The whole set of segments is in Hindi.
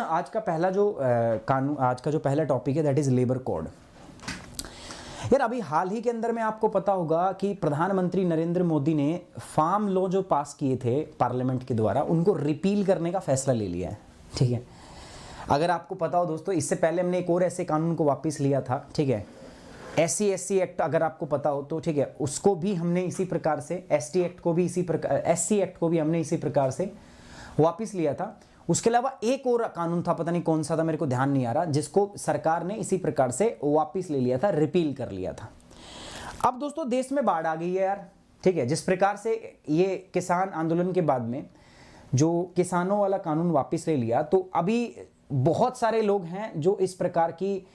आज का पहला जो कानून, आज का जो पहला टॉपिक है दैट इज लेबर कोड। यार अभी हाल ही के अंदर में आपको पता होगा कि प्रधानमंत्री नरेंद्र मोदी ने फार्म लॉ जो पास किए थे पार्लियामेंट के द्वारा, उनको रिपील करने का फैसला ले लिया है। ठीक है, अगर आपको पता हो दोस्तों, इससे पहले हमने एक और ऐसे कानून को वापस लिया था। ठीक है, SC एक्ट अगर आपको पता हो तो, ठीक है, उसको भी हमने इसी प्रकार से, ST एक्ट को भी इसी प्रकार, SC एक्ट को भी हमने इसी प्रकार से वापस लिया था। उसके अलावा एक और कानून था, पता नहीं कौन सा था, मेरे को ध्यान नहीं आ रहा, जिसको सरकार ने इसी प्रकार से वापस ले लिया था, रिपील कर लिया था। अब दोस्तों देश में बाढ़ आ गई है यार। ठीक है, जिस प्रकार से ये किसान आंदोलन के बाद में जो किसानों वाला कानून वापस ले लिया, तो अभी बहुत सारे लोग हैं जो इस प्रकार की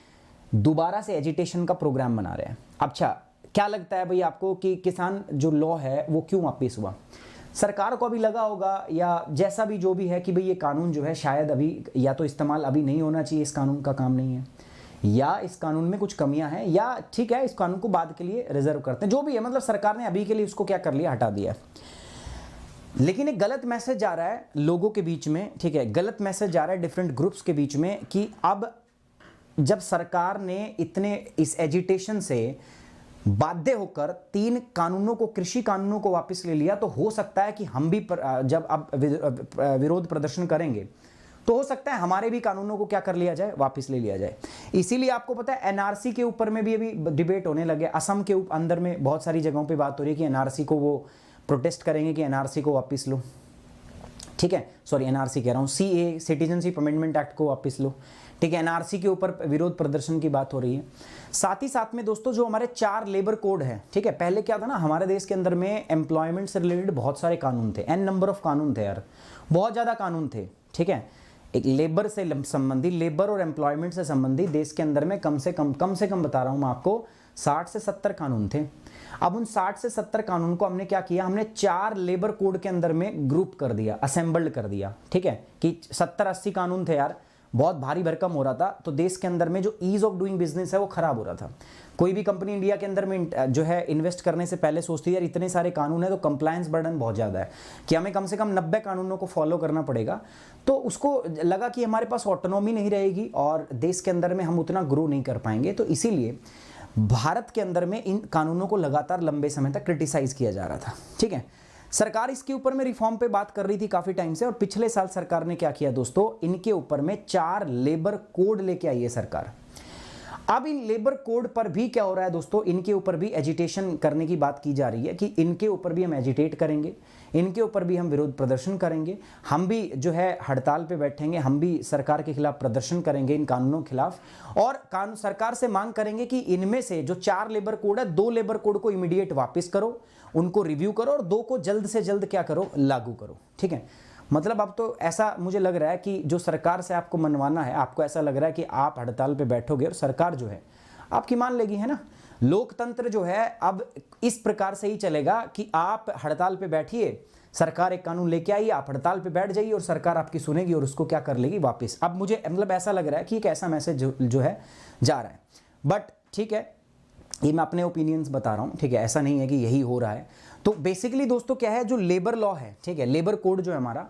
दोबारा से एजिटेशन का प्रोग्राम बना रहे हैं। अच्छा, क्या लगता है भाई आपको कि किसान जो लॉ है वो क्यों वापस हुआ? सरकार को अभी लगा होगा, या जैसा भी जो भी है, कि भाई ये कानून जो है शायद अभी या तो इस्तेमाल अभी नहीं होना चाहिए, इस कानून का काम नहीं है, या इस कानून में कुछ कमियां हैं, या ठीक है इस कानून को बाद के लिए रिजर्व करते हैं, जो भी है, मतलब सरकार ने अभी के लिए उसको क्या कर लिया, हटा दिया। लेकिन एक गलत मैसेज जा रहा है लोगों के बीच में। ठीक है, गलत मैसेज जा रहा है डिफरेंट ग्रुप्स के बीच में कि अब जब सरकार ने इतने इस एजिटेशन से बाध्य होकर 3 कानूनों को, कृषि कानूनों को वापस ले लिया, तो हो सकता है कि हम भी जब अब विरोध प्रदर्शन करेंगे तो हो सकता है हमारे भी कानूनों को क्या कर लिया जाए, वापस ले लिया जाए। इसीलिए आपको पता है NRC के ऊपर में भी अभी डिबेट होने लगे। असम के अंदर में बहुत सारी जगहों पे बात हो रही है कि NRC को वो प्रोटेस्ट करेंगे कि NRC को वापस लो। ठीक है, सॉरी NRC कह रहा हूँ, CA सिटीजनशिप अमेंडमेंट एक्ट को वापस लो। ठीक है, NRC के ऊपर विरोध प्रदर्शन की बात हो रही है। साथ ही साथ में दोस्तों जो हमारे 4 लेबर कोड है, ठीक है, पहले क्या था ना, हमारे देश के अंदर में एम्प्लॉयमेंट से रिलेटेड बहुत सारे कानून थे, n नंबर ऑफ कानून थे यार, बहुत ज़्यादा कानून थे। ठीक है, एक लेबर से संबंधी, लेबर और एम्प्लॉयमेंट से संबंधी देश के अंदर में कम से कम बता रहा हूँ मैं आपको 60 से 70 कानून थे। अब उन 60 से 70 कानून को हमने क्या किया, हमने 4 लेबर कोड के अंदर में ग्रुप कर दिया, असेंबल्ड कर दिया। ठीक है, कि 70-80 कानून थे यार, बहुत भारी भरकम हो रहा था, तो देश के अंदर में जो ईज ऑफ डूइंग बिजनेस है वो खराब हो रहा था। कोई भी कंपनी इंडिया के अंदर में जो है इन्वेस्ट करने से पहले सोचती है यार इतने सारे कानून है तो कंप्लायंस बर्डन बहुत ज़्यादा है, कि हमें कम से कम 90 कानूनों को फॉलो करना पड़ेगा। तो उसको लगा कि हमारे पास ऑटोनॉमी नहीं रहेगी और देश के अंदर में हम उतना ग्रो नहीं कर पाएंगे, तो इसीलिए भारत के अंदर में इन कानूनों को लगातार लंबे समय तक क्रिटिसाइज किया जा रहा था। ठीक है, सरकार इसके ऊपर में रिफॉर्म पे बात कर रही थी काफी टाइम से, और पिछले साल सरकार ने क्या किया दोस्तों, इनके ऊपर में 4 लेबर कोड लेके आई है सरकार। अब इन लेबर कोड पर भी क्या हो रहा है दोस्तों, इनके ऊपर भी एजिटेशन करने की बात की जा रही है कि इनके ऊपर भी हम एजिटेट करेंगे, इनके ऊपर भी हम विरोध प्रदर्शन करेंगे, हम भी जो है हड़ताल पे बैठेंगे, हम भी सरकार के खिलाफ प्रदर्शन करेंगे इन कानूनों के खिलाफ, और कानून सरकार से मांग करेंगे कि इनमें से जो 4 लेबर कोड है, 2 लेबर कोड को इमीडिएट वापस करो, उनको रिव्यू करो, और 2 को जल्द से जल्द क्या करो, लागू करो। ठीक है, मतलब अब तो ऐसा मुझे लग रहा है कि जो सरकार से आपको मनवाना है, आपको ऐसा लग रहा है कि आप हड़ताल पे बैठोगे और सरकार जो है आपकी मान लेगी, है ना। लोकतंत्र जो है अब इस प्रकार से ही चलेगा कि आप हड़ताल पे बैठिए, सरकार एक कानून लेके आई, आप हड़ताल पे बैठ जाइए और सरकार आपकी सुनेगी और उसको क्या कर लेगी, वापस। अब मुझे मतलब ऐसा लग रहा है कि एक ऐसा मैसेज जो है जा रहा है, बट ठीक है, ये मैं अपने ओपिनियंस बता रहा हूँ। ठीक है, ऐसा नहीं है कि यही हो रहा है। तो बेसिकली दोस्तों क्या है, जो लेबर लॉ है, ठीक है, लेबर कोड जो है हमारा,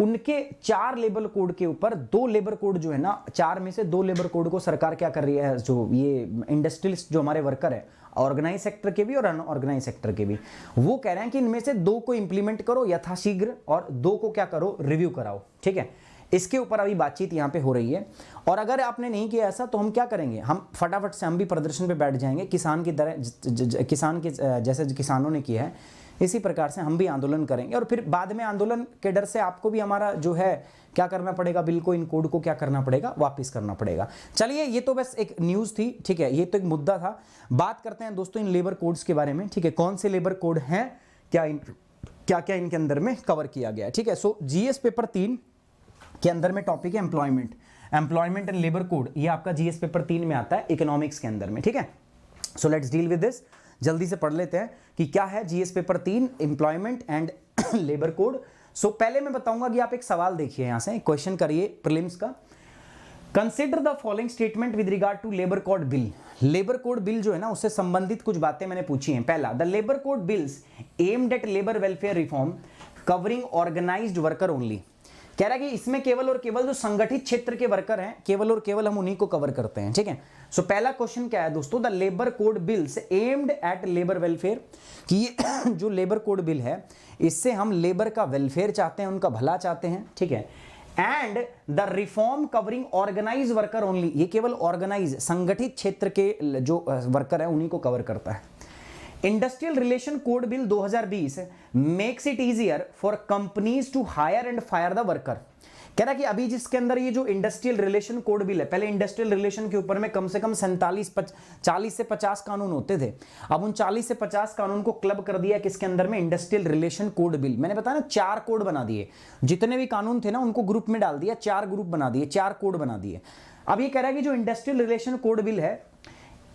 उनके 4 लेबर कोड के ऊपर 2 लेबर कोड जो है ना, 4 में से 2 लेबर कोड को सरकार क्या कर रही है, जो ये इंडस्ट्रियलिस्ट जो हमारे वर्कर है, ऑर्गेनाइज सेक्टर के भी और अनऑर्गेनाइज सेक्टर के भी, वो कह रहे हैं कि इनमें से 2 को इंप्लीमेंट करो यथाशीघ्र और 2 को क्या करो, रिव्यू कराओ। ठीक है, इसके ऊपर अभी बातचीत यहाँ पे हो रही है, और अगर आपने नहीं किया ऐसा तो हम क्या करेंगे, हम फटाफट से हम भी प्रदर्शन पे बैठ जाएंगे, किसान की तरह, किसान के जैसे किसानों ने किया है इसी प्रकार से हम भी आंदोलन करेंगे, और फिर बाद में आंदोलन के डर से आपको भी हमारा जो है क्या करना पड़ेगा, बिल को, इन कोड को क्या करना पड़ेगा, वापस करना पड़ेगा। चलिए, ये तो बस एक न्यूज़ थी। ठीक है, ये तो एक मुद्दा था। बात करते हैं दोस्तों इन लेबर कोड्स के बारे में। ठीक है, कौन से लेबर कोड हैं, क्या क्या इनके अंदर में कवर किया गया है। ठीक है, सो GS पेपर 3 के अंदर में टॉपिक है एम्प्लॉयमेंट एंड लेबर कोड, ये आपका GS पेपर 3 में आता है इकोनॉमिक्स के अंदर में। ठीक है, so let's deal with this, जल्दी से पढ़ लेते हैं कि क्या है GS paper 3 employment and labour code. So पहले मैं बताऊंगा कि आप एक सवाल देखिए, यहां से क्वेश्चन करिए प्रीलिम्स का। Consider the following statement with regard to labour code bill. Labour code bill जो है ना, उससे संबंधित कुछ बातें मैंने पूछी हैं। पहला, the labour code bills aimed at labour welfare reform covering organised worker only. कह रहा है कि इसमें केवल और केवल जो संगठित क्षेत्र के वर्कर हैं, केवल और केवल हम उन्हीं को कवर करते हैं, ठीक है। सो पहला क्वेश्चन क्या है दोस्तों, the labour code bills aimed at labour welfare, कि ये जो लेबर कोड बिल है इससे हम लेबर का वेलफेयर चाहते हैं, उनका भला चाहते हैं, ठीक है। And the reform covering organise worker only, ये केवल ऑर्गेनाइज संगठित क्षेत्र के जो वर्कर है उन्हीं को कवर करता है। Industrial relation code bill 2020 makes it easier for companies to hire and fire the worker. कह रहा है कि अभी जिसके अंदर ये जो इंडस्ट्रियल रिलेशन कोड बिल है, पहले इंडस्ट्रियल रिलेशन के ऊपर में कम से कम 40 से 50 कानून होते थे, अब उन 40 से 50 कानून को क्लब कर दिया किसके अंदर में, इंडस्ट्रियल रिलेशन कोड बिल। मैंने बताया ना 4 कोड बना दिए, जितने भी कानून थे ना उनको ग्रुप में डाल दिया, 4 ग्रुप बना दिए, 4 कोड बना दिए। अब ये कह रहा है कि जो इंडस्ट्रियल रिलेशन कोड बिल है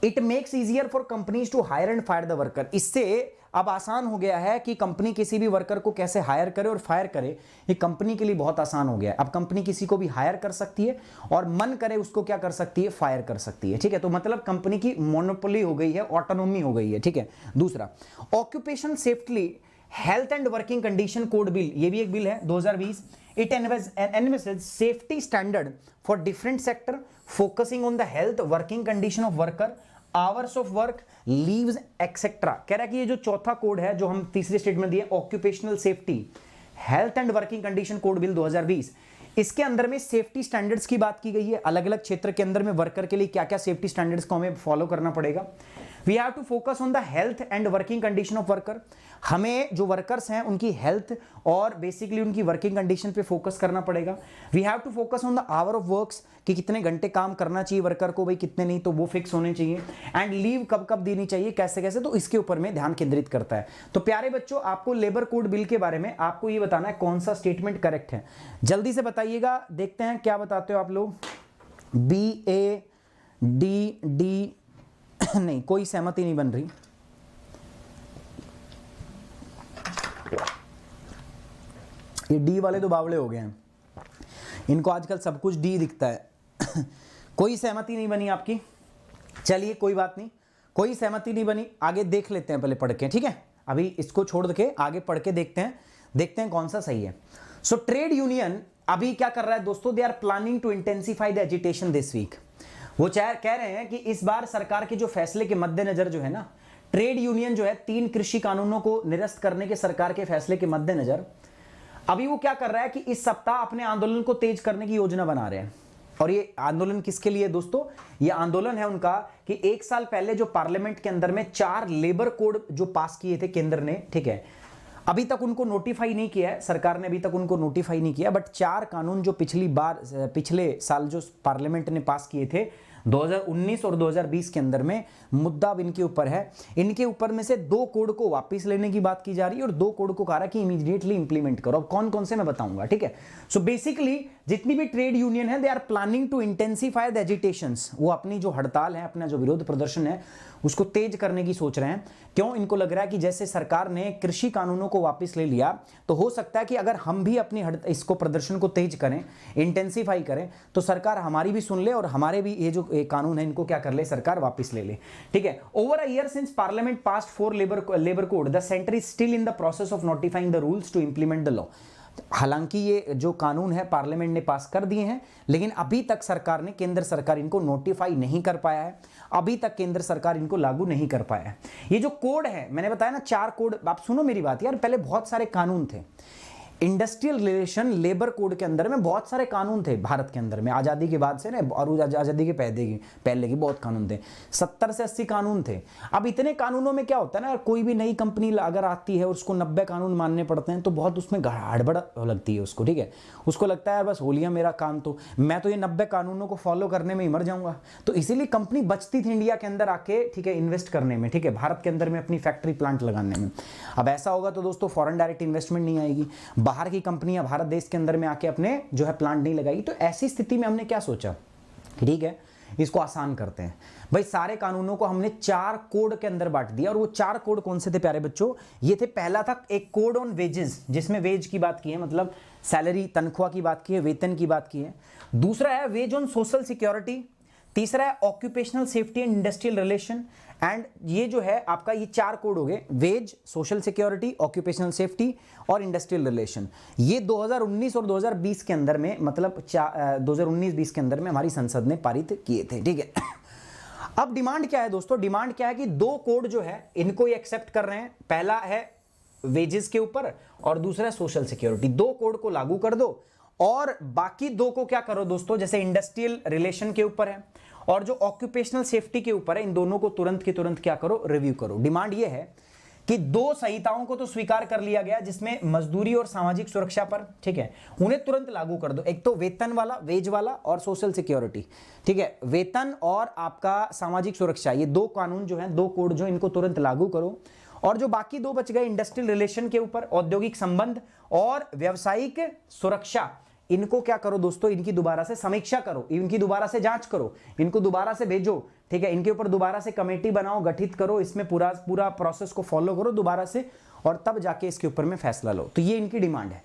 it makes easier for companies to hire and fire the worker, इससे अब आसान हो गया है कि कंपनी किसी भी वर्कर को कैसे हायर करे और फायर करे, ये कंपनी के लिए बहुत आसान हो गया है। अब कंपनी किसी को भी हायर कर सकती है और मन करे उसको क्या कर सकती है, फायर कर सकती है, ठीक है। तो मतलब कंपनी की मोनोपोली हो गई है, ऑटोनोमी हो गई है, ठीक है। दूसरा, occupation safety health and working condition code bill, ये भी एक बिल है 2020। It envisages safety standard for different sector focusing on the health working condition of worker, hours of work, leaves etcetera. कह रहा है कि ये जो चौथा कोड है जो हम तीसरे स्टेटमेंट दिए, occupational safety health and working condition code bill 2020, इसके अंदर में सेफ्टी स्टैंडर्ड्स की बात की गई है, अलग अलग क्षेत्र के अंदर में वर्कर के लिए क्या क्या सेफ्टी स्टैंडर्ड्स को हमें फॉलो करना पड़ेगा। We have to focus on the health and working condition of worker, हमें जो वर्कर्स हैं उनकी हेल्थ और बेसिकली उनकी वर्किंग कंडीशन पे फोकस करना पड़ेगा। We have to focus on the hour of works, कि कितने घंटे काम करना चाहिए वर्कर को, भाई कितने नहीं, तो वो फिक्स होने चाहिए। एंड लीव कब कब देनी चाहिए, कैसे कैसे, तो इसके ऊपर में ध्यान केंद्रित करता है। तो प्यारे बच्चों, आपको लेबर कोड बिल के बारे में आपको ये बताना है कौन सा स्टेटमेंट करेक्ट है, जल्दी से बताइएगा। देखते हैं क्या बताते हो आप लोग। बी, ए, डी, डी नहीं, कोई सहमति नहीं बन रही। ये डी वाले तो बावड़े हो गए हैं, इनको आजकल सब कुछ डी दिखता है। कोई सहमति नहीं बनी आपकी, चलिए कोई बात नहीं, कोई सहमति नहीं बनी, आगे देख लेते हैं पहले पढ़ के, ठीक है। अभी इसको छोड़ के आगे पढ़ के देखते हैं कौन सा सही है। सो ट्रेड यूनियन अभी क्या कर रहा है दोस्तों, they are planning to intensify the agitation this week. वो कह रहे हैं कि इस बार सरकार के जो फैसले के मद्देनजर जो है ना, ट्रेड यूनियन जो है 3 कृषि कानूनों को निरस्त करने के सरकार के फैसले के मद्देनजर अभी वो क्या कर रहा है कि इस सप्ताह अपने आंदोलन को तेज करने की योजना बना रहे हैं। और ये आंदोलन किसके लिए दोस्तों, ये आंदोलन है उनका कि 1 साल पहले जो पार्लियामेंट के अंदर में 4 लेबर कोड जो पास किए थे केंद्र ने, ठीक है, अभी तक उनको नोटिफाई नहीं किया है, सरकार ने अभी तक उनको नोटिफाई नहीं किया, बट 4 कानून जो पिछले साल जो पार्लियामेंट ने पास किए थे 2019 और 2020 के अंदर में, मुद्दा अब इनके ऊपर है। इनके ऊपर में से 2 कोड को वापस लेने की बात की जा रही है और 2 कोड को कहा रहा है कि इमीडिएटली इंप्लीमेंट करो। अब कौन कौन से मैं बताऊंगा, ठीक है। सो बेसिकली जितनी भी ट्रेड यूनियन है they are planning to intensify the agitations, वो अपनी जो हड़ताल है, अपना जो विरोध प्रदर्शन है उसको तेज करने की सोच रहे हैं। क्यों, इनको लग रहा है कि जैसे सरकार ने कृषि कानूनों को वापस ले लिया तो हो सकता है कि अगर हम भी अपनी इसको प्रदर्शन को तेज करें, इंटेंसिफाई करें, तो सरकार हमारी भी सुन ले और हमारे भी ये जो कानून है इनको क्या कर ले, सरकार वापस ले ले, ठीक है। Over a year since parliament passed 4 labour code, the centre is still in the process of notifying the rules to implement the law. हालांकि ये जो कानून है पार्लियामेंट ने पास कर दिए हैं, लेकिन अभी तक सरकार ने, केंद्र सरकार इनको नोटिफाई नहीं कर पाया है, अभी तक केंद्र सरकार इनको लागू नहीं कर पाया है। ये जो कोड है, मैंने बताया ना 4 कोड, आप सुनो मेरी बात यार, पहले बहुत सारे कानून थे। इंडस्ट्रियल रिलेशन लेबर कोड के अंदर में बहुत सारे कानून थे भारत के अंदर में, आज़ादी के बाद से ना, और आज़ादी के पहले के बहुत कानून थे, 70 से 80 कानून थे। अब इतने कानूनों में क्या होता है ना, कोई भी नई कंपनी अगर आती है और उसको 90 कानून मानने पड़ते हैं तो बहुत उसमें हड़बड़ लगती है उसको, ठीक है। उसको लगता है बस हो लिया मेरा काम, तो मैं तो ये 90 कानूनों को फॉलो करने में ही मर जाऊंगा। तो इसीलिए कंपनी बचती थी इंडिया के अंदर आके, ठीक है, इन्वेस्ट करने में, ठीक है, भारत के अंदर में अपनी फैक्ट्री प्लांट लगाने में। अब ऐसा होगा तो दोस्तों फॉरेन डायरेक्ट इन्वेस्टमेंट नहीं आएगी, बाहर की कंपनियां भारत देश के अंदर में आके अपने जो है प्लांट नहीं लगाई। तो ऐसी स्थिति में हमने क्या सोचा, ठीक है, इसको आसान करते हैं भाई, सारे कानूनों को हमने 4 कोड के अंदर बांट दिया। और वो 4 कोड कौन से थे प्यारे बच्चों, ये थे, पहला था एक कोड ऑन वेजेस, जिसमें वेज की बात की है, मतलब सैलरी, तनख्वाह की बात की है, वेतन की बात की है। दूसरा है वेज ऑन सोशल सिक्योरिटी, तीसरा है occupational safety and industrial relation, and ये जो है आपका ये 4 कोड हो गए, wage, social security, occupational safety और इंडस्ट्रियल रिलेशन। ये 2019 और 2020 के अंदर में, मतलब 2019-20 के अंदर में हमारी संसद ने पारित किए थे, ठीक है। अब डिमांड क्या है दोस्तों, डिमांड क्या है कि 2 कोड जो है इनको ये एक्सेप्ट कर रहे हैं। पहला है वेजेस के ऊपर और दूसरा है सोशल सिक्योरिटी। 2 कोड को लागू कर दो और बाकी 2 को क्या करो दोस्तों, जैसे इंडस्ट्रियल रिलेशन के ऊपर है और जो ऑक्यूपेशनल सेफ्टी के ऊपर है, इन दोनों को तुरंत के तुरंत क्या करो, रिव्यू करो। डिमांड ये है कि 2 संहिताओं को तो स्वीकार कर लिया गया जिसमें मजदूरी और सामाजिक सुरक्षा पर, ठीक है, उन्हें तुरंत लागू कर दो। एक तो वेतन वाला, वेज वाला और सोशल सिक्योरिटी, ठीक है, वेतन और आपका सामाजिक सुरक्षा, ये 2 कानून जो है, 2 कोड जो, इनको तुरंत लागू करो। और जो बाकी 2 बच गए, इंडस्ट्रियल रिलेशन के ऊपर, औद्योगिक संबंध और व्यावसायिक सुरक्षा, इनको क्या करो दोस्तों, इनकी दोबारा से समीक्षा करो, इनकी दोबारा से जांच करो, इनको दोबारा से भेजो, ठीक है, इनके ऊपर दोबारा से कमेटी बनाओ, गठित करो, इसमें पूरा प्रोसेस को फॉलो करो दोबारा से, और तब जाके इसके ऊपर में फैसला लो। तो ये इनकी डिमांड है।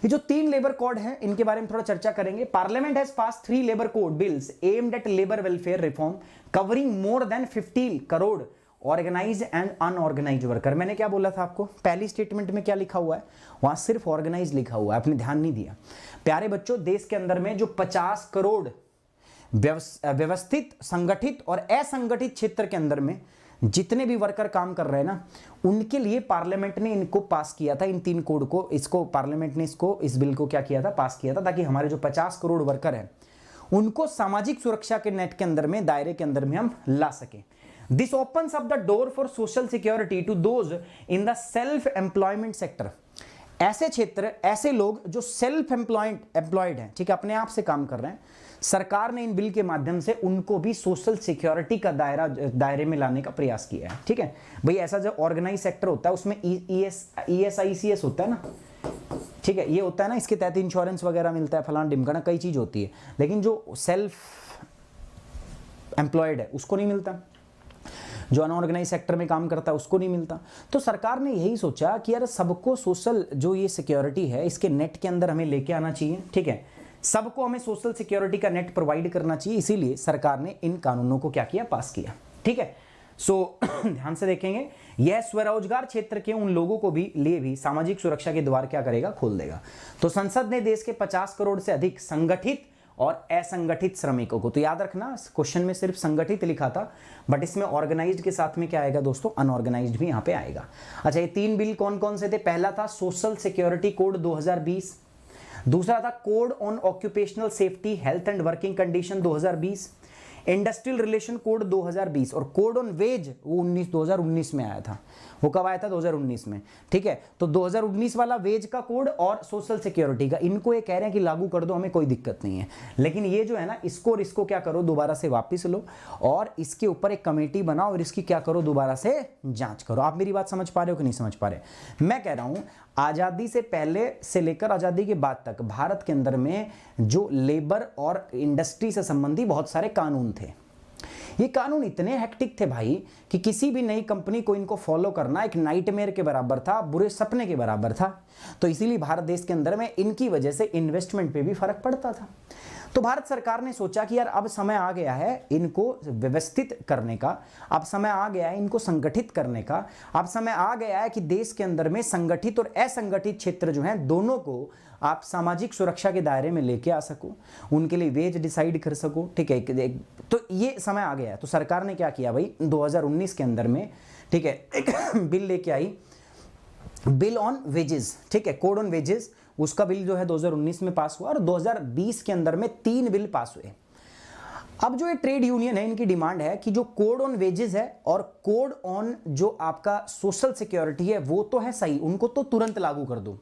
ये जो 3 लेबर कोड हैं, इनके बारे में थोड़ा चर्चा करेंगे। Parliament has pass 3 labour code bills aimed at labour welfare reform covering more than 50 crore organise and unorganise worker. मैंने क्या बोला था आपको, पहली स्टेटमेंट में क्या लिखा हुआ है, वहां सिर्फ ऑर्गेनाइज लिखा हुआ है, आपने ध्यान नहीं दिया। प्यारे बच्चों, देश के अंदर में जो 50 करोड़ व्यवस्थित, संगठित और असंगठित क्षेत्र के अंदर में जितने भी वर्कर काम कर रहे हैं ना, उनके लिए पार्लियामेंट ने इनको पास किया था, इन 3 कोड को, इसको पार्लियामेंट ने इस बिल को क्या किया था, पास किया था, ताकि हमारे जो 50 करोड़ वर्कर हैं उनको सामाजिक सुरक्षा के नेट के अंदर में, दायरे के अंदर में हम ला सकें। This opens up the door for social security to those in the self-employment sector. ऐसे क्षेत्र, ऐसे लोग जो सेल्फ एम्प्लॉयड हैं, ठीक है, अपने आप से काम कर रहे हैं, सरकार ने इन बिल के माध्यम से उनको भी सोशल सिक्योरिटी का दायरे में लाने का प्रयास किया है, ठीक है। भाई ऐसा जो ऑर्गेनाइज सेक्टर होता है उसमें ESICS होता है ना, ठीक है, ये होता है ना, इसके तहत इंश्योरेंस वगैरह मिलता है, फलान ढिमकाना, कई चीज होती है, लेकिन जो सेल्फ एम्प्लॉयड है उसको नहीं मिलता, जो अनऑर्गेनाइज सेक्टर में काम करता है उसको नहीं मिलता। तो सरकार ने यही सोचा कि यार सबको सोशल जो ये सिक्योरिटी है इसके नेट के अंदर हमें लेके आना चाहिए, ठीक है, सबको हमें सोशल सिक्योरिटी का नेट प्रोवाइड करना चाहिए, इसीलिए सरकार ने इन कानूनों को क्या किया, पास किया, ठीक है। सो ध्यान से देखेंगे, यह स्वरोजगार क्षेत्र के उन लोगों को भी लिए भी सामाजिक सुरक्षा के द्वार क्या करेगा, खोल देगा। तो संसद ने देश के 50 करोड़ से अधिक संगठित और असंगठित श्रमिकों को, तो याद रखना क्वेश्चन में सिर्फ संगठित लिखा था, बट इसमें ऑर्गेनाइज्ड के साथ में क्या आएगा दोस्तों, अनऑर्गेनाइज्ड भी यहां पे आएगा। अच्छा, ये 3 बिल कौन कौन से थे, पहला था सोशल सिक्योरिटी कोड 2020, दूसरा था code on occupational safety health and working condition 2020, industrial relation code 2020, और कोड ऑन वेज वो 2019 में आया था। वो कब आया था, 2019 में, ठीक है। तो 2019 वाला वेज का कोड और सोशल सिक्योरिटी का, इनको ये कह रहे हैं कि लागू कर दो, हमें कोई दिक्कत नहीं है, लेकिन ये जो है ना, इसको क्या करो, दोबारा से वापस लो और इसके ऊपर एक कमेटी बनाओ और इसकी क्या करो, दोबारा से जांच करो। आप मेरी बात समझ पा रहे हो कि नहीं समझ पा रहे। मैं कह रहा हूं आजादी से पहले से लेकर आजादी के बाद तक भारत के अंदर में जो लेबर और इंडस्ट्री से संबंधी बहुत सारे कानून थे, ये कानून इतने हेक्टिक थे भाई कि किसी भी नई कंपनी को इनको फॉलो करना एक नाइटमेयर के बराबर था, बुरे सपने के बराबर था। तो इसीलिए भारत देश के अंदर में इनकी वजह से इन्वेस्टमेंट पे भी फर्क पड़ता था। तो भारत सरकार ने सोचा कि यार अब समय आ गया है इनको व्यवस्थित करने का, अब समय आ गया है इनको संगठित करने का, अब समय आ गया है कि देश के अंदर में संगठित और असंगठित क्षेत्र जो हैं दोनों को आप सामाजिक सुरक्षा के दायरे में लेके आ सको, उनके लिए वेज डिसाइड कर सको, ठीक है। तो ये समय आ गया है। तो सरकार ने क्या किया भाई, 2019 के अंदर में, ठीक है, एक बिल लेके आई, बिल ऑन वेजेस, ठीक है, कोड ऑन वेजेस, उसका बिल जो है 2019 में पास हुआ और 2020 के अंदर में 3 बिल पास हुए। अब जो ये ट्रेड यूनियन है, इनकी डिमांड है कि जो कोड ऑन वेजेस है और कोड ऑन जो आपका सोशल सिक्योरिटी है वो तो है सही, उनको तो तुरंत लागू कर दो,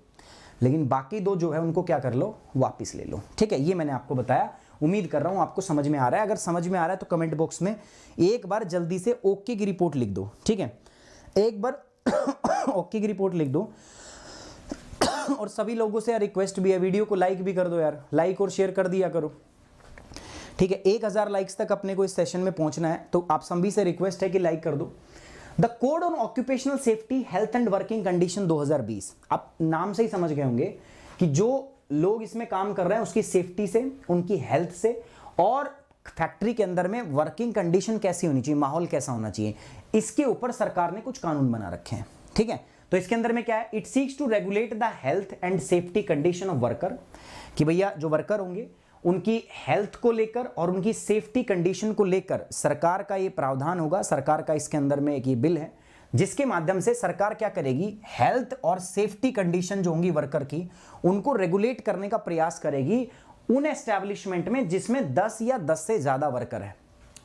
लेकिन बाकी 2 जो है उनको क्या कर लो, वापिस ले लो, ठीक है। ये मैंने आपको बताया, उम्मीद कर रहा हूं आपको समझ में आ रहा है। अगर समझ में आ रहा है तो कमेंट बॉक्स में एक बार जल्दी से ओके की रिपोर्ट लिख दो, ठीक है, एक बार ओके की रिपोर्ट लिख दो। और सभी लोगों से रिक्वेस्ट भी है, वीडियो को लाइक भी कर दो यार, लाइक और शेयर कर दिया करो, ठीक है। 1000 लाइक्स तक अपने को इस सेशन में पहुंचना है, तो आप सभी से रिक्वेस्ट है कि लाइक कर दो। The code on occupational safety health and working condition 2020, आप नाम से ही समझ गए होंगे कि जो लोग इसमें काम कर रहे हैं उसकी सेफ्टी से, उनकी हेल्थ से और फैक्ट्री के अंदर में वर्किंग कंडीशन कैसी होनी चाहिए, माहौल कैसा होना चाहिए, इसके ऊपर सरकार ने कुछ कानून बना रखे हैं। ठीक है, तो इसके अंदर में क्या है, it seeks to regulate the health and safety condition of worker, कि भैया जो वर्कर होंगे उनकी हेल्थ को लेकर और उनकी सेफ्टी कंडीशन को लेकर सरकार का ये प्रावधान होगा। सरकार का इसके अंदर में एक ये बिल है जिसके माध्यम से सरकार क्या करेगी, हेल्थ और सेफ्टी कंडीशन जो होंगी वर्कर की, उनको रेगुलेट करने का प्रयास करेगी उन एस्टैब्लिशमेंट में जिसमें 10 या 10 से ज्यादा वर्कर है।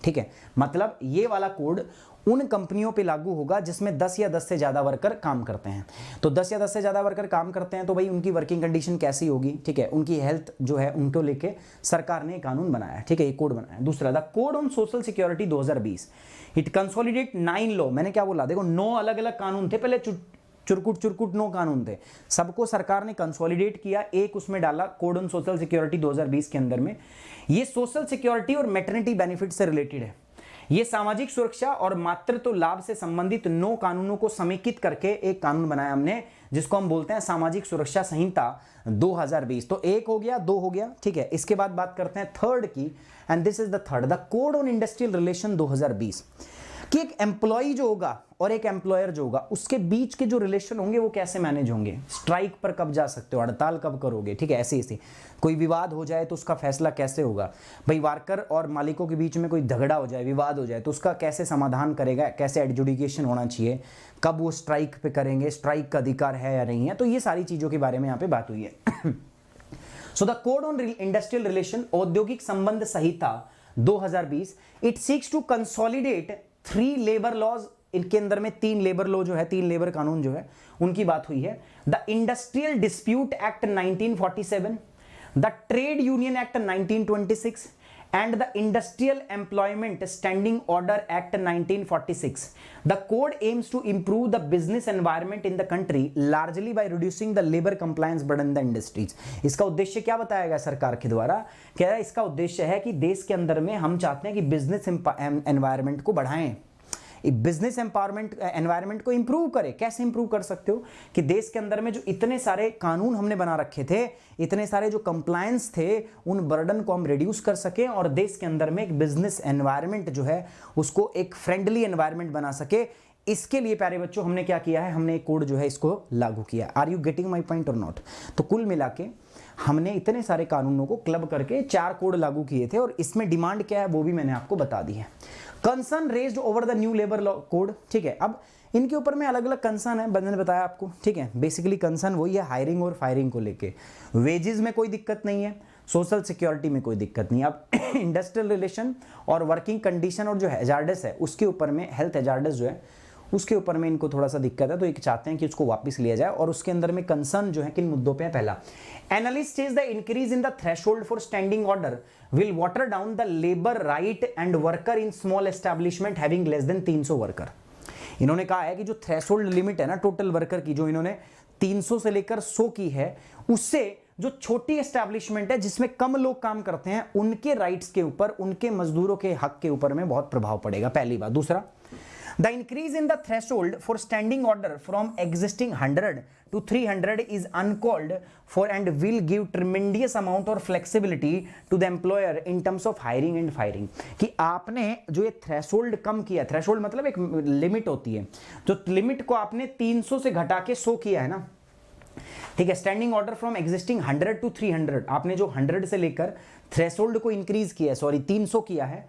ठीक है, मतलब ये वाला कोड उन कंपनियों पे लागू होगा जिसमें 10 या 10 से ज्यादा वर्कर काम करते हैं। तो 10 या 10 से ज्यादा वर्कर काम करते हैं तो भाई उनकी वर्किंग कंडीशन कैसी होगी, ठीक है, उनकी हेल्थ जो है उनको लेके सरकार ने कानून बनाया। ठीक है, ये कोड बनाया। दूसरा, the code on social security 2020, it consolidate 9 law. मैंने क्या बोला, देखो 9 अलग अलग कानून थे, पहले चुरकुट 9 कानून थे, सबको सरकार ने कंसोलिडेट किया, एक उसमें डाला कोड ऑन सोशल सिक्योरिटी 2020 के अंदर में। ये सोशल सिक्योरिटी और मैटरनिटी बेनिफिट से रिलेटेड है। ये सामाजिक सुरक्षा और मातृत्व लाभ से संबंधित 9 कानूनों को समेकित करके एक कानून बनाया हमने, जिसको हम बोलते हैं सामाजिक सुरक्षा संहिता 2020। तो 1 हो गया, 2 हो गया। ठीक है, इसके बाद बात करते हैं थर्ड की, and this is the third, the code on industrial relation 2020, कि एक एम्प्लॉय जो होगा और एक एम्प्लॉयर जो होगा उसके बीच के जो रिलेशन होंगे वो कैसे मैनेज होंगे, स्ट्राइक पर कब जा सकते हो, हड़ताल कब करोगे, ठीक है, ऐसे कोई विवाद हो जाए तो उसका फैसला कैसे होगा, भाई वर्कर और मालिकों के बीच में कोई झगड़ा हो जाए, विवाद हो जाए तो उसका कैसे समाधान करेगा, कैसे एडजुडिकेशन होना चाहिए, कब वो स्ट्राइक पे करेंगे, स्ट्राइक का अधिकार है या नहीं है। तो ये सारी चीजों के बारे में यहाँ पे बात हुई है। So the code on industrial relation, औद्योगिक संबंध संहिता 2020, it seeks to consolidate 3 labour laws. इनके अंदर में 3 लेबर लॉ जो है, 3 लेबर कानून जो है उनकी बात हुई है। The industrial dispute act 1947, the trade union act 1926 and the industrial employment standing order act 1946. The code aims to improve the business environment in the country largely by reducing the labor compliance burden in the industries. इसका उद्देश्य क्या बताया गया सरकार के द्वारा, क्या है इसका उद्देश्य है कि देश के अंदर में हम चाहते हैं कि बिजनेस एनवायरनमेंट को बढ़ाएं, बिजनेस एम्पावरमेंट एनवायरनमेंट को इंप्रूव करे। कैसे इंप्रूव कर सकते हो, कि देश के अंदर में जो इतने सारे कानून हमने बना रखे थे, इतने सारे जो कंप्लायंस थे, उन बर्डन को हम रिड्यूस कर सके और देश के अंदर में एक बिजनेस एनवायरनमेंट जो है उसको एक फ्रेंडली एनवायरनमेंट बना सके। इसके लिए प्यारे बच्चों हमने क्या किया है, हमने एक कोड जो है इसको लागू किया। Are you getting my point or not? तो कुल मिला के हमने इतने सारे कानूनों को क्लब करके 4 कोड लागू किए थे और इसमें डिमांड क्या है वो भी मैंने आपको बता दी है। Concern raised over the new labour law code, ठीक है, अब इनके ऊपर में अलग अलग कंसर्न है, मैंने बताया आपको, ठीक है। बेसिकली कंसर्न वही है हायरिंग और फायरिंग को लेके। वेजेस में कोई दिक्कत नहीं है, सोशल सिक्योरिटी में कोई दिक्कत नहीं है। अब इंडस्ट्रियल रिलेशन और वर्किंग कंडीशन और जो हैजार्डस है उसके ऊपर में, हेल्थ हैजार्डस जो है उसके ऊपर में इनको थोड़ा सा दिक्कत है, तो एक चाहते हैं कि उसको वापस लिया जाए। और उसके अंदर में कंसर्न जो है किन मुद्दों पे है, पहला, analyst says the increase in the threshold for standing order will water down the labour right and worker in small establishment having less than 300 worker. इन्होंने कहा है कि जो थ्रेशोल्ड लिमिट है ना टोटल वर्कर की, जो इन्होंने 300 से लेकर 100 की है, उससे जो छोटी एस्टैब्लिशमेंट है जिसमें कम लोग काम करते हैं उनके राइट्स के ऊपर, उनके मजदूरों के हक के ऊपर में बहुत प्रभाव पड़ेगा, पहली बात। दूसरा, the increase in the threshold for standing order from existing 100 to 300 is uncalled for and will give tremendous amount of flexibility to the employer in terms of hiring and firing। कि आपने जो ये थ्रेशोल्ड कम किया, थ्रेशोल्ड मतलब एक लिमिट होती है, जो लिमिट को आपने 300 से घटा के 100 किया है ना, ठीक है। Standing order from existing 100 to 300, आपने जो 100 से लेकर थ्रेशोल्ड को इंक्रीज किया है, सॉरी 300 किया है,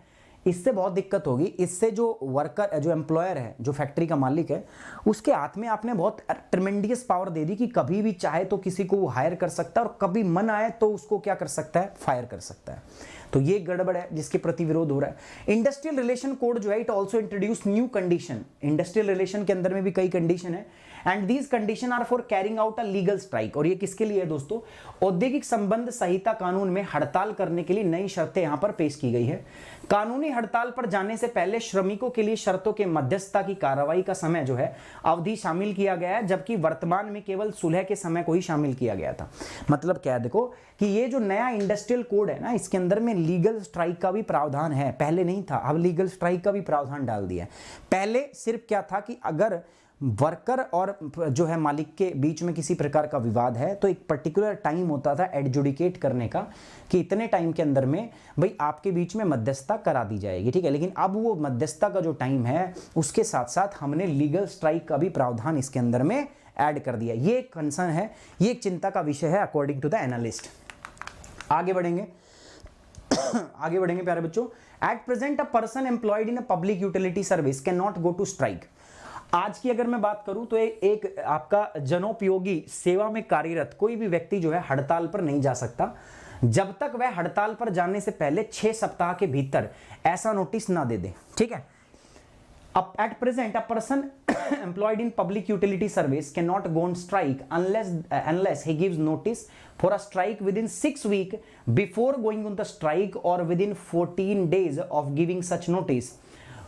इससे बहुत दिक्कत होगी। इससे जो वर्कर, जो एम्प्लॉयर है, जो फैक्ट्री का मालिक है, उसके हाथ में आपने बहुत ट्रेमेंडियस पावर दे दी कि कभी भी चाहे तो किसी को वो हायर कर सकता है और कभी मन आए तो उसको क्या कर सकता है, फायर कर सकता है। तो ये गड़बड़ है जिसके प्रति विरोध हो रहा है। इंडस्ट्रियल रिलेशन कोड जो है it also introduce new condition. Industrial relation के अंदर में भी कई कंडीशन है and these condition are for carrying out a legal strike. और ये किसके लिए है दोस्तों, औद्योगिक संबंध संहिता कानून में हड़ताल करने के लिए नई शर्तें यहां पर पेश की गई है। कानूनी हड़ताल पर जाने से पहले श्रमिकों के लिए शर्तों के मध्यस्थता की कार्रवाई का समय जो है अवधि शामिल किया गया है, जबकि वर्तमान में केवल सुलह के समय को ही शामिल किया गया था। मतलब क्या है, देखो कि ये जो नया इंडस्ट्रियल कोड है ना, इसके अंदर में लीगल स्ट्राइक का भी प्रावधान है, पहले नहीं था, अब लीगल स्ट्राइक का भी प्रावधान डाल दिया है। पहले सिर्फ क्या था कि अगर वर्कर और जो है मालिक के बीच में किसी प्रकार का विवाद है तो एक पर्टिकुलर टाइम होता था एडजुडिकेट करने का कि इतने टाइम के अंदर में भाई आपके बीच में मध्यस्थता करा दी जाएगी, ठीक है। लेकिन अब वो मध्यस्थता का जो टाइम है उसके साथ साथ हमने लीगल स्ट्राइक का भी प्रावधान इसके अंदर में ऐड कर दिया। ये एक कंसर्न है, ये एक चिंता का विषय है अकॉर्डिंग टू द एनालिस्ट। आगे बढ़ेंगे आगे बढ़ेंगे प्यारे बच्चों। At present a person employed in a public utility service can not go to strike. आज की अगर मैं बात करूं तो एक आपका जनोपयोगी सेवा में कार्यरत कोई भी व्यक्ति जो है हड़ताल पर नहीं जा सकता जब तक वह हड़ताल पर जाने से पहले 6 सप्ताह के भीतर ऐसा नोटिस ना दे दे, ठीक है। अब eight present a person employed in public utility service cannot go on strike unless he gives notice for a strike within 6 weeks before going on the strike or within 14 days of giving such notice.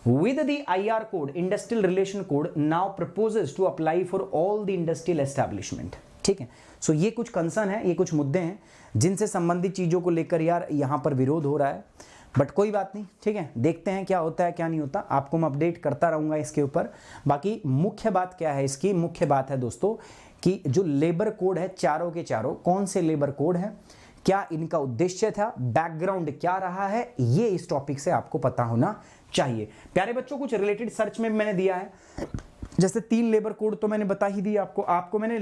With the IR code, Industrial Relation Code now proposes to apply for all the industrial establishment. ठीक है, सो ये कुछ कंसर्न है, ये कुछ मुद्दे हैं जिनसे संबंधित चीजों को लेकर यार यहां पर विरोध हो रहा है, बट कोई बात नहीं, ठीक है। देखते हैं क्या होता है क्या नहीं होता, आपको मैं अपडेट करता रहूंगा इसके ऊपर। बाकी मुख्य बात क्या है इसकी, मुख्य बात है दोस्तों कि जो लेबर कोड है चारों के चारों कौन से लेबर कोड है, क्या इनका उद्देश्य था, बैकग्राउंड क्या रहा है, ये इस टॉपिक से आपको पता होना चाहिए। प्यारे बच्चों कुछ रिलेटेड सर्च में मैंने दिया है, जैसे 3 लेबर कोड तो मैंने बता ही दिया आपको मैंने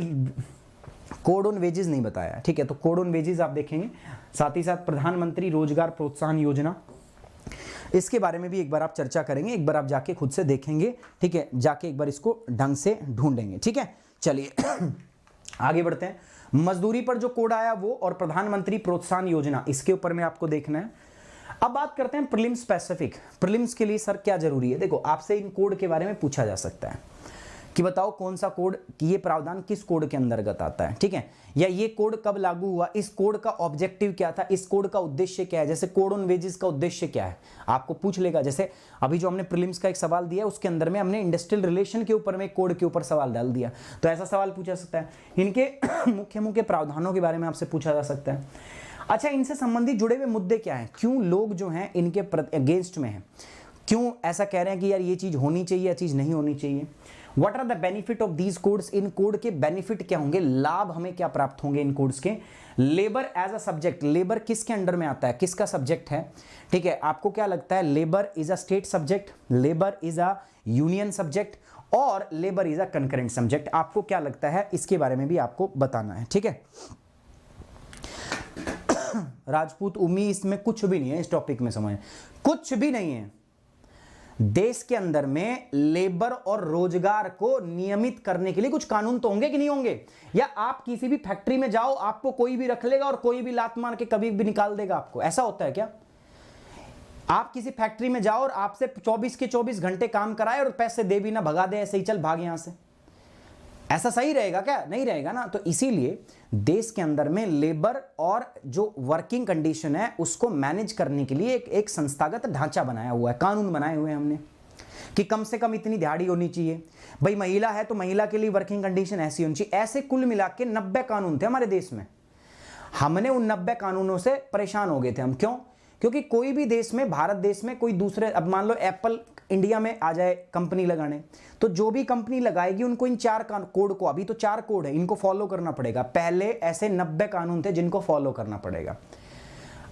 कोड ऑन वेजेस नहीं बताया, ठीक है। तो कोड ऑन वेजेस आप देखेंगे, साथ ही साथ प्रधानमंत्री रोजगार प्रोत्साहन योजना, इसके बारे में भी एक बार आप चर्चा करेंगे, एक बार आप जाके खुद से देखेंगे, ठीक है, जाके एक बार इसको ढंग से ढूंढेंगे, ठीक है। चलिए आगे बढ़ते हैं। मजदूरी पर जो कोड आया वो और प्रधानमंत्री प्रोत्साहन योजना, इसके ऊपर में आपको देखना है। अब बात करते हैं प्रीलिम्स स्पेसिफिक। प्रीलिम्स के लिए सर क्या जरूरी है, देखो आपसे इन कोड के बारे में पूछा जा सकता है कि बताओ कौन सा कोड, ये प्रावधान किस कोड के अंतर्गत आता है, ठीक है, या ये कोड कब लागू हुआ, इस कोड का ऑब्जेक्टिव क्या था, इस कोड का उद्देश्य क्या है। जैसे कोड ऑन वेजेस का उद्देश्य क्या है आपको पूछ लेगा। जैसे अभी जो हमने प्रीलिम्स का एक सवाल दिया है उसके अंदर में हमने इंडस्ट्रियल रिलेशन के ऊपर में कोड के ऊपर सवाल डाल दिया, तो ऐसा सवाल पूछा सकता है। इनके मुख्य मुख्य प्रावधानों के बारे में आपसे पूछा जा सकता है। अच्छा, इनसे संबंधित जुड़े हुए मुद्दे क्या हैं, क्यों लोग जो हैं इनके अगेंस्ट में हैं, क्यों ऐसा कह रहे हैं कि यार ये चीज होनी चाहिए या चीज नहीं होनी चाहिए। What are the benefit of these codes, इन कोड के बेनिफिट क्या होंगे, लाभ हमें क्या प्राप्त होंगे इन कोड्स के। Labour as a subject, labour किसके अंडर में आता है, किसका सब्जेक्ट है, ठीक है। आपको क्या लगता है labour is a state subject, labour is a union subject और labour is a concurrent subject, आपको क्या लगता है इसके बारे में भी आपको बताना है, ठीक है। राजपूत उम्मी इसमें कुछ भी नहीं है, इस टॉपिक में समझ कुछ भी नहीं है। देश के अंदर में लेबर और रोजगार को नियमित करने के लिए कुछ कानून तो होंगे कि नहीं होंगे, या आप किसी भी फैक्ट्री में जाओ आपको कोई भी रख लेगा और कोई भी लात मार के कभी भी निकाल देगा आपको, ऐसा होता है क्या। आप किसी फैक्ट्री में जाओ और आपसे 24 के 24 घंटे काम कराए और पैसे दे भी ना, भगा दे ऐसे ही, चल भाग यहां से, ऐसा सही रहेगा क्या, नहीं रहेगा ना। तो इसीलिए देश के अंदर में लेबर और जो वर्किंग कंडीशन है उसको मैनेज करने के लिए एक संस्थागत ढांचा बनाया हुआ है, कानून बनाए हुए हैं हमने कि कम से कम इतनी दिहाड़ी होनी चाहिए, भाई महिला है तो महिला के लिए वर्किंग कंडीशन ऐसी होनी चाहिए। ऐसे कुल मिला के 90 कानून थे हमारे देश में। हमने उन 90 कानूनों से परेशान हो गए थे हम, क्यों, क्योंकि कोई भी देश में, भारत देश में कोई दूसरे, अब मान लो एप्पल इंडिया में आ जाए कंपनी लगाने, तो जो भी कंपनी लगाएगी उनको इन 4 कोड को, अभी तो 4 कोड है, इनको फॉलो करना पड़ेगा। पहले ऐसे 90 कानून थे जिनको फॉलो करना पड़ेगा।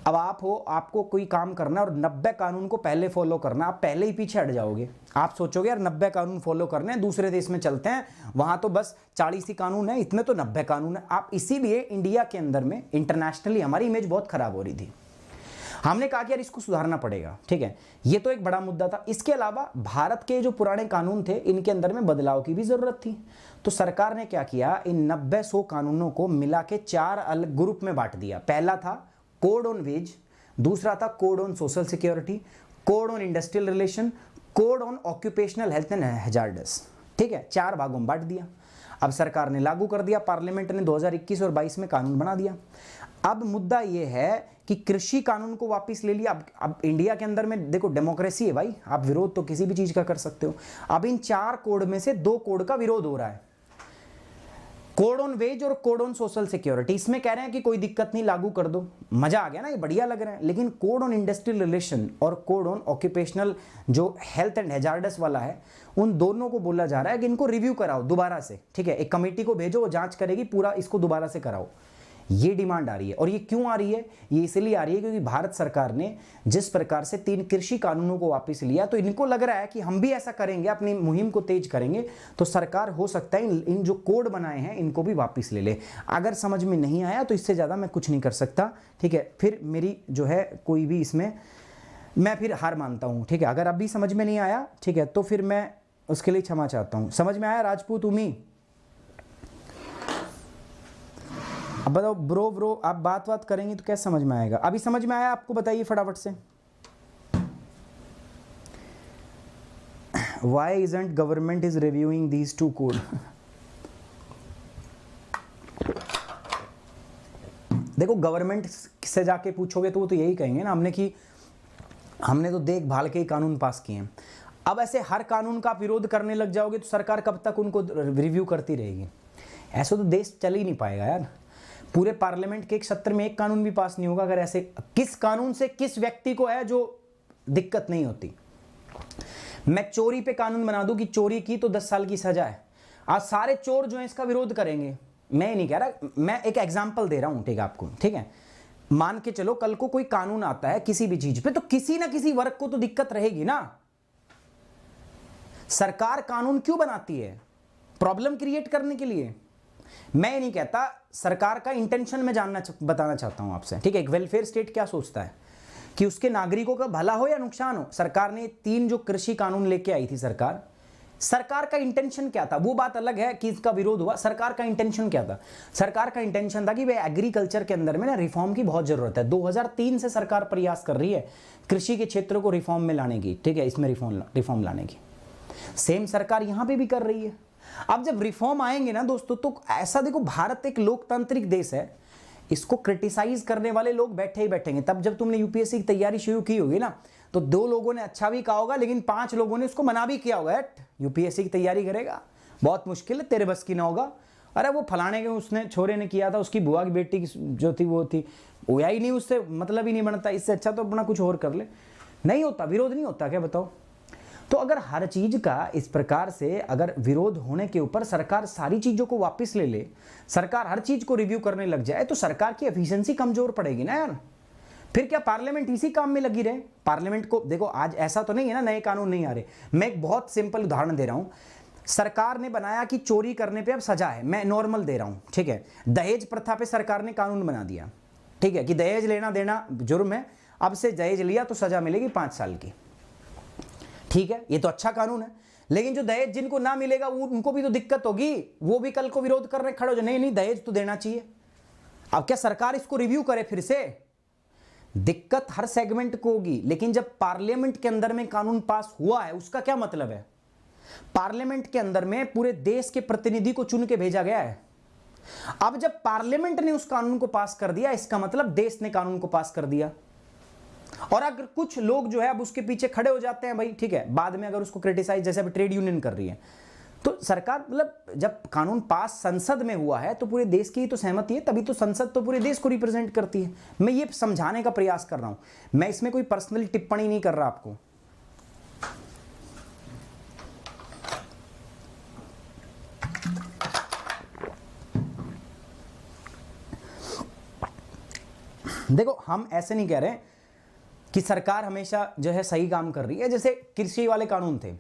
अब आप हो, आपको कोई काम करना और 90 कानून को पहले फॉलो करना, आप पहले ही पीछे हट जाओगे। आप सोचोगे यार 90 कानून फॉलो करने हैं, दूसरे देश में चलते हैं, वहां तो बस 40 ही कानून है, इसमें तो 90 कानून है। आप इसीलिए इंडिया के अंदर में इंटरनेशनली हमारी इमेज बहुत खराब हो रही थी। हमने कहा कि यार इसको सुधारना पड़ेगा, ठीक है, ये तो एक बड़ा मुद्दा था। इसके अलावा भारत के जो पुराने कानून थे इनके अंदर में बदलाव की भी जरूरत थी। तो सरकार ने क्या किया, इन 90-100 कानूनों को मिला के 4 अलग ग्रुप में बांट दिया। पहला था कोड ऑन वेज, दूसरा था code on social security, code on industrial relation, code on occupational health and hazards, ठीक है, 4 भागों में बांट दिया। अब सरकार ने लागू कर दिया, पार्लियामेंट ने 2021 और 22 में कानून बना दिया। अब मुद्दा यह है कि कृषि कानून को वापस ले लिया। अब इंडिया के अंदर में देखो डेमोक्रेसी है भाई, आप विरोध तो किसी भी चीज का कर सकते हो। अब इन 4 कोड में से 2 कोड का विरोध हो रहा है। कोड ऑन वेज और कोड ऑन सोशल सिक्योरिटी, इसमें कह रहे हैं कि कोई दिक्कत नहीं, लागू कर दो, मजा आ गया ना, ये बढ़िया लग रहा है। लेकिन कोड ऑन इंडस्ट्रियल रिलेशन और कोड ऑन ऑक्यूपेशनल जो हेल्थ एंड हैजार्डस वाला है, उन दोनों को बोला जा रहा है कि इनको रिव्यू कराओ दोबारा से, ठीक है, एक कमेटी को भेजो, वो जांच करेगी, पूरा इसको दोबारा से कराओ। ये डिमांड आ रही है। और ये क्यों आ रही है? ये इसलिए आ रही है क्योंकि भारत सरकार ने जिस प्रकार से 3 कृषि कानूनों को वापस लिया, तो इनको लग रहा है कि हम भी ऐसा करेंगे, अपनी मुहिम को तेज करेंगे, तो सरकार हो सकता है इन जो कोड बनाए हैं इनको भी वापस ले ले। अगर समझ में नहीं आया तो इससे ज़्यादा मैं कुछ नहीं कर सकता, ठीक है। फिर मेरी जो है कोई भी इसमें मैं फिर हार मानता हूँ, ठीक है। अगर अब भी समझ में नहीं आया, ठीक है, तो फिर मैं उसके लिए क्षमा चाहता हूँ। समझ में आया राजपूत उमी? अब बताओ ब्रो आप बात करेंगे तो कैसे समझ में आएगा? अभी समझ में आया आपको? बताइए फटाफट से। Why isn't government is reviewing these 2 code? देखो गवर्नमेंट से जाके पूछोगे तो वो तो यही कहेंगे ना, हमने तो देखभाल के ही कानून पास किए हैं। अब ऐसे हर कानून का विरोध करने लग जाओगे तो सरकार कब तक उनको रिव्यू करती रहेगी? ऐसा तो देश चल ही नहीं पाएगा यार। पूरे पार्लियामेंट के एक सत्र में एक कानून भी पास नहीं होगा अगर ऐसे। किस कानून से किस व्यक्ति को है जो दिक्कत नहीं होती? मैं चोरी पे कानून बना दूं कि चोरी की तो 10 साल की सजा है, आज सारे चोर जो हैं इसका विरोध करेंगे। मैं ये नहीं कह रहा, मैं एक एग्जांपल दे रहा हूं, ठीक है आपको, ठीक है। मान के चलो कल को कोई कानून आता है किसी भी चीज पे, तो किसी ना किसी वर्ग को तो दिक्कत रहेगी ना। सरकार कानून क्यों बनाती है? प्रॉब्लम क्रिएट करने के लिए। मैं ये नहीं कहता, सरकार का इंटेंशन में बताना चाहता हूं आपसे, ठीक है। एक वेलफेयर स्टेट क्या सोचता है कि उसके नागरिकों का भला हो या नुकसान हो। सरकार ने 3 जो कृषि कानून लेके आई थी सरकार का इंटेंशन क्या था? वो बात अलग है कि इसका विरोध हुआ। सरकार का इंटेंशन क्या था? सरकार का इंटेंशन था कि भाई एग्रीकल्चर के अंदर में ना रिफॉर्म की बहुत जरूरत है। 2003 से सरकार प्रयास कर रही है कृषि के क्षेत्र को रिफॉर्म में लाने की, ठीक है, इसमें रिफॉर्म लाने की। सेम सरकार यहां पे भी कर रही है। अब जब रिफॉर्म आएंगे ना दोस्तों, तो ऐसा देखो, भारत एक लोकतांत्रिक देश है, इसको क्रिटिसाइज करने वाले लोग बैठे ही बैठेंगे। तब जब तुमने यूपीएससी की तैयारी शुरू की होगी ना, तो 2 लोगों ने अच्छा भी कहा होगा, लेकिन 5 लोगों ने उसको मना भी किया होगा, यूपीएससी की तैयारी करेगा बहुत मुश्किल है, तेरे बस की ना होगा। अरे वो फलाने के उसने छोरे ने किया था, उसकी बुआ की बेटी की जो थी वो थी, होया ही नहीं, उससे मतलब ही नहीं बनता, इससे अच्छा तो अपना कुछ और कर ले। नहीं होता, विरोध नहीं होता क्या? बताओ। तो अगर हर चीज का इस प्रकार से अगर विरोध होने के ऊपर सरकार सारी चीजों को वापस ले ले, सरकार हर चीज को रिव्यू करने लग जाए, तो सरकार की एफिशिएंसी कमजोर पड़ेगी ना यार। फिर क्या पार्लियामेंट इसी काम में लगी रहे? पार्लियामेंट को देखो, आज ऐसा तो नहीं है ना नए कानून नहीं आ रहे। मैं एक बहुत सिंपल उदाहरण दे रहा हूं। सरकार ने बनाया कि चोरी करने पे अब सजा है, मैं नॉर्मल दे रहा हूं, ठीक है। दहेज प्रथा पे सरकार ने कानून बना दिया, ठीक है, कि दहेज लेना देना जुर्म है, अब से दहेज लिया तो सजा मिलेगी 5 साल की, ठीक है। ये तो अच्छा कानून है। लेकिन जो दहेज जिनको ना मिलेगा उनको भी तो दिक्कत होगी, वो भी कल को विरोध करने खड़े हो जाए, नहीं दहेज तो देना चाहिए। अब क्या सरकार इसको रिव्यू करे फिर से? दिक्कत हर सेगमेंट को होगी। लेकिन जब पार्लियामेंट के अंदर में कानून पास हुआ है, उसका क्या मतलब है? पार्लियामेंट के अंदर में पूरे देश के प्रतिनिधि को चुन के भेजा गया है। अब जब पार्लियामेंट ने उस कानून को पास कर दिया, इसका मतलब देश ने कानून को पास कर दिया। और अगर कुछ लोग जो है अब उसके पीछे खड़े हो जाते हैं, भाई ठीक है, बाद में अगर उसको क्रिटिसाइज, जैसे अभी ट्रेड यूनियन कर रही है, तो सरकार मतलब जब कानून पास संसद में हुआ है तो पूरे देश की ही तो सहमति है, तभी तो संसद तो पूरे देश को रिप्रेजेंट करती है। मैं ये समझाने का प्रयास कर रहा हूं, मैं इसमें कोई पर्सनल टिप्पणी नहीं कर रहा आपको। देखो हम ऐसे नहीं कह रहे कि सरकार हमेशा जो है सही काम कर रही है। जैसे कृषि वाले कानून थे,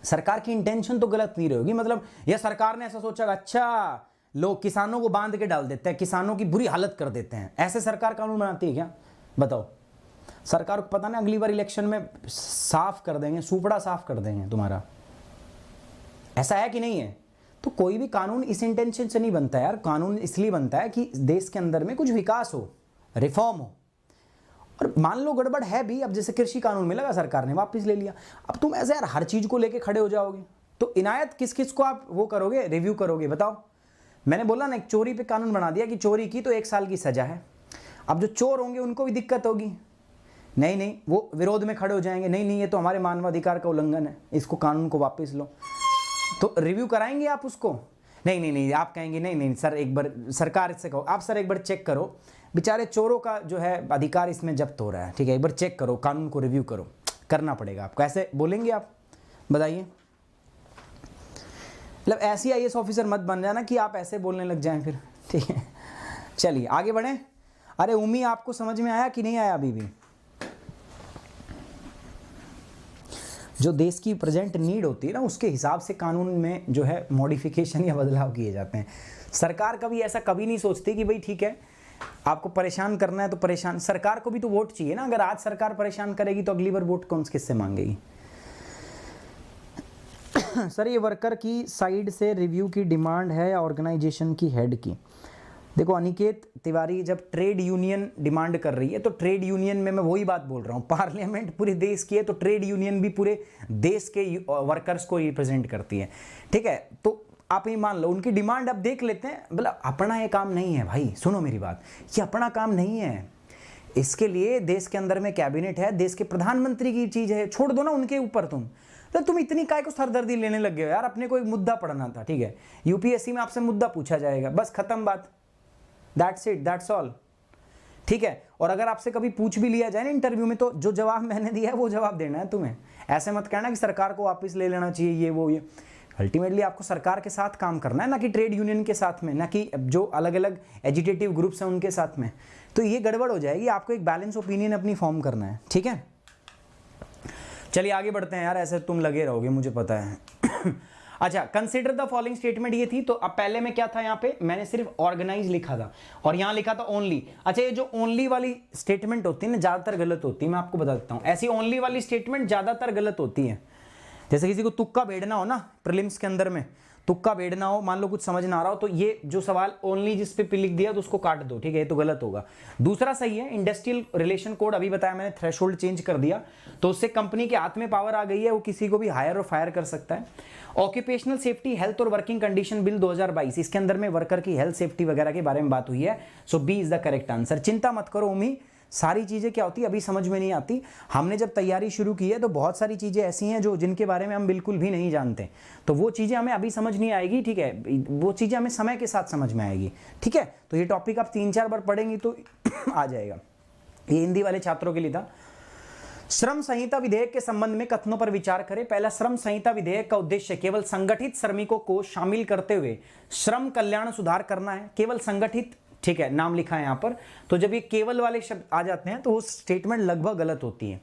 सरकार की इंटेंशन तो गलत नहीं रहेगी, मतलब या सरकार ने ऐसा सोचा अच्छा लोग किसानों को बांध के डाल देते हैं, किसानों की बुरी हालत कर देते हैं, ऐसे सरकार कानून बनाती है क्या? बताओ। सरकार को पता ना अगली बार इलेक्शन में साफ कर देंगे, सुपड़ा साफ कर देंगे तुम्हारा, ऐसा है कि नहीं है? तो कोई भी कानून इस इंटेंशन से नहीं बनता यार। कानून इसलिए बनता है कि देश के अंदर में कुछ विकास हो, रिफॉर्म हो। और मान लो गड़बड़ है भी, अब जैसे कृषि कानून में लगा, सरकार ने वापस ले लिया, अब तुम ऐसे यार हर चीज को लेके खड़े हो जाओगे तो इनायत किस किस को आप वो करोगे, रिव्यू करोगे? बताओ। मैंने बोला ना, एक चोरी पे कानून बना दिया कि चोरी की तो 1 साल की सजा है। अब जो चोर होंगे उनको भी दिक्कत होगी, नहीं वो विरोध में खड़े हो जाएंगे, नहीं ये तो हमारे मानवाधिकार का उल्लंघन है, इसको कानून को वापस लो। तो रिव्यू कराएंगे आप उसको? नहीं नहीं नहीं, आप कहेंगे नहीं नहीं सर, एक बार सरकार से कहो, आप सर एक बार चेक करो, बेचारे चोरों का जो है अधिकार इसमें जब्त हो रहा है, ठीक है, एक बार चेक करो, कानून को रिव्यू करो, करना पड़ेगा आपको। ऐसे बोलेंगे आप? बताइए, मतलब ऐसी आईएएस ऑफिसर मत बन जाना कि आप ऐसे बोलने लग जाएं फिर, ठीक है। चलिए आगे बढ़ें। अरे उम्मी, आपको समझ में आया कि नहीं आया अभी भी? जो देश की प्रेजेंट नीड होती है ना, उसके हिसाब से कानून में जो है मॉडिफिकेशन या बदलाव किए जाते हैं। सरकार कभी ऐसा कभी नहीं सोचती कि भाई ठीक है आपको परेशान करना है तो परेशान, सरकार को भी तो वोट चाहिए ना। अगर आज सरकार परेशान करेगी तो अगली बार वोट कौन किससे मांगेगी? सर ये वर्कर की साइड से रिव्यू की डिमांड है या ऑर्गेनाइजेशन की हेड की? देखो अनिकेत तिवारी, जब ट्रेड यूनियन डिमांड कर रही है तो ट्रेड यूनियन में मैं वही बात बोल रहा हूँ, पार्लियामेंट पूरे देश की है तो ट्रेड यूनियन भी पूरे देश के वर्कर्स को रिप्रेजेंट करती है, ठीक है। तो आप ये मान लो उनकी डिमांड अब देख लेते हैं। मतलब अपना ये काम नहीं है भाई, सुनो मेरी बात, ये अपना काम नहीं है। इसके लिए देश के अंदर में कैबिनेट है, देश के प्रधानमंत्री की चीज है, छोड़ दो ना उनके ऊपर तुम इतनी काय को सरदर्दी लेने लग गए हो यार? अपने को एक मुद्दा पढ़ना था, ठीक है, यूपीएससी में आपसे मुद्दा पूछा जाएगा, बस खत्म बात, दैट्स इट, दैट्स ऑल, ठीक है। और अगर आपसे कभी पूछ भी लिया जाए ना इंटरव्यू में, तो जो जवाब मैंने दिया है वो जवाब देना है तुम्हें। ऐसे मत कहना कि सरकार को वापस ले लेना चाहिए ये वो ये। अल्टीमेटली आपको सरकार के साथ काम करना है, ना कि ट्रेड यूनियन के साथ में, ना कि जो अलग अलग एजिटेटिव ग्रुप्स हैं उनके साथ में। तो ये गड़बड़ हो जाएगी, आपको एक बैलेंस ओपिनियन अपनी फॉर्म करना है, ठीक है। चलिए आगे बढ़ते हैं यार, ऐसे तुम लगे रहोगे मुझे पता है। अच्छा, कंसिडर द फॉलोइंग स्टेटमेंट, ये थी। तो अब पहले में क्या था, यहाँ पे मैंने सिर्फ ऑर्गेनाइज लिखा था और यहाँ लिखा था ओनली। अच्छा, ये जो ओनली वाली स्टेटमेंट होती है ना, ज्यादातर गलत होती है, मैं आपको बता देता हूँ। ऐसी ओनली वाली स्टेटमेंट ज्यादातर गलत होती है। जैसे किसी को तुक्का भेड़ना हो ना, प्रीलिम्स के अंदर में तुक्का भेड़ना हो, मान लो कुछ समझ ना आ रहा हो, तो ये जो सवाल ओनली जिस पे लिख दिया तो उसको काट दो, ठीक है, ये तो गलत होगा। दूसरा सही है, इंडस्ट्रियल रिलेशन कोड, अभी बताया मैंने, थ्रेशोल्ड चेंज कर दिया तो उससे कंपनी के हाथ में पावर आ गई है, वो किसी को भी हायर और फायर कर सकता है। ऑक्यूपेशनल सेफ्टी, हेल्थ और वर्किंग कंडीशन बिल 2022, इसके अंदर में वर्कर की हेल्थ सेफ्टी वगैरह के बारे में बात हुई है। So B is the correct answer. चिंता मत करो उम्मीद, सारी चीजें क्या होती है अभी समझ में नहीं आती। हमने जब तैयारी शुरू की है तो बहुत सारी चीजें ऐसी हैं जो जिनके बारे में हम बिल्कुल भी नहीं जानते, तो वो चीजें हमें अभी समझ नहीं आएगी, ठीक है, वो चीजें हमें समय के साथ समझ में आएगी, ठीक है। तो ये टॉपिक आप 3-4 बार पढ़ेंगी तो आ जाएगा। ये हिंदी वाले छात्रों के लिए था। श्रम संहिता विधेयक के संबंध में कथनों पर विचार करें। पहला, श्रम संहिता विधेयक का उद्देश्य केवल संगठित श्रमिकों को शामिल करते हुए श्रम कल्याण सुधार करना है। केवल संगठित, ठीक है, नाम लिखा है यहां पर। तो जब ये केवल वाले शब्द आ जाते हैं तो वो स्टेटमेंट लगभग गलत होती है।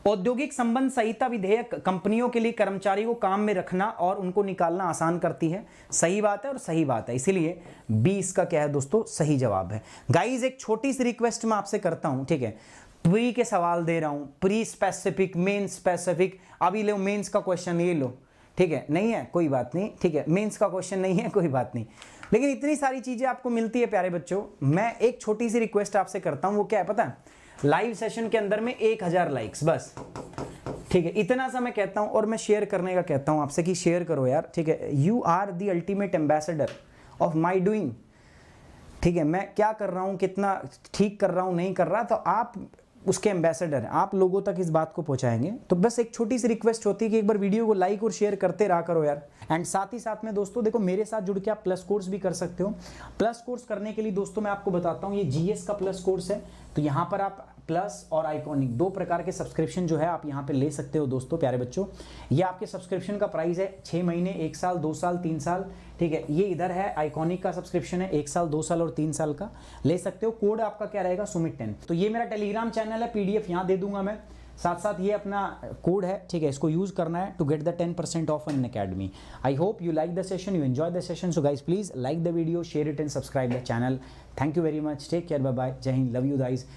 औद्योगिक संबंध संहिता विधेयक कंपनियों के लिए कर्मचारी को काम में रखना और उनको निकालना आसान करती है। सही बात है और सही बात है, इसीलिए बी इसका क्या है दोस्तों, सही जवाब है। गाइज एक छोटी सी रिक्वेस्ट मैं आपसे करता हूं, ठीक है, प्री के सवाल दे रहा हूं, प्री स्पेसिफिक, मेन स्पेसिफिक। अभी लो मेंस का क्वेश्चन, ये लो, ठीक है, नहीं है कोई बात नहीं, ठीक है, मेंस का क्वेश्चन नहीं है कोई बात नहीं, लेकिन इतनी सारी चीजें आपको मिलती है प्यारे बच्चों। मैं एक छोटी सी रिक्वेस्ट आपसे करता हूं, वो क्या है पता है, लाइव सेशन के अंदर में 1000 लाइक्स बस, ठीक है, इतना सा मैं कहता हूं। और मैं शेयर करने का कहता हूं आपसे कि शेयर करो यार, ठीक है। You are the ultimate ambassador of my doing, ठीक है, मैं क्या कर रहा हूं, कितना ठीक कर रहा हूं, नहीं कर रहा, तो आप उसके एम्बेसडर हैं, आप लोगों तक इस बात को पहुंचाएंगे। तो बस एक छोटी सी रिक्वेस्ट होती है कि एक बार वीडियो को लाइक और शेयर करते रहा करो यार। एंड साथ ही साथ में दोस्तों देखो, मेरे साथ जुड़ के आप प्लस कोर्स भी कर सकते हो। प्लस कोर्स करने के लिए दोस्तों मैं आपको बताता हूँ, ये जीएस का प्लस कोर्स है। तो यहाँ पर आप प्लस और आइकॉनिक 2 प्रकार के सब्सक्रिप्शन जो है आप यहाँ पे ले सकते हो दोस्तों प्यारे बच्चों। ये आपके सब्सक्रिप्शन का प्राइस है 6 महीने, 1 साल, 2 साल, 3 साल, ठीक है। ये इधर है आइकॉनिक का सब्सक्रिप्शन है 1 साल, 2 साल और 3 साल का, ले सकते हो। कोड आपका क्या रहेगा, सुमित 10। तो ये मेरा टेलीग्राम चैनल है, पीडीएफ यहाँ दे दूंगा मैं, साथ साथ ये अपना कोड है, ठीक है, इसको यूज करना है to get the 10% off Unacademy. I hope you like the session, you enjoy the session. So guys please like the video, share it and subscribe the channel. Thank you very much, take care, bye bye, जय हिंद, लव यू गाइज।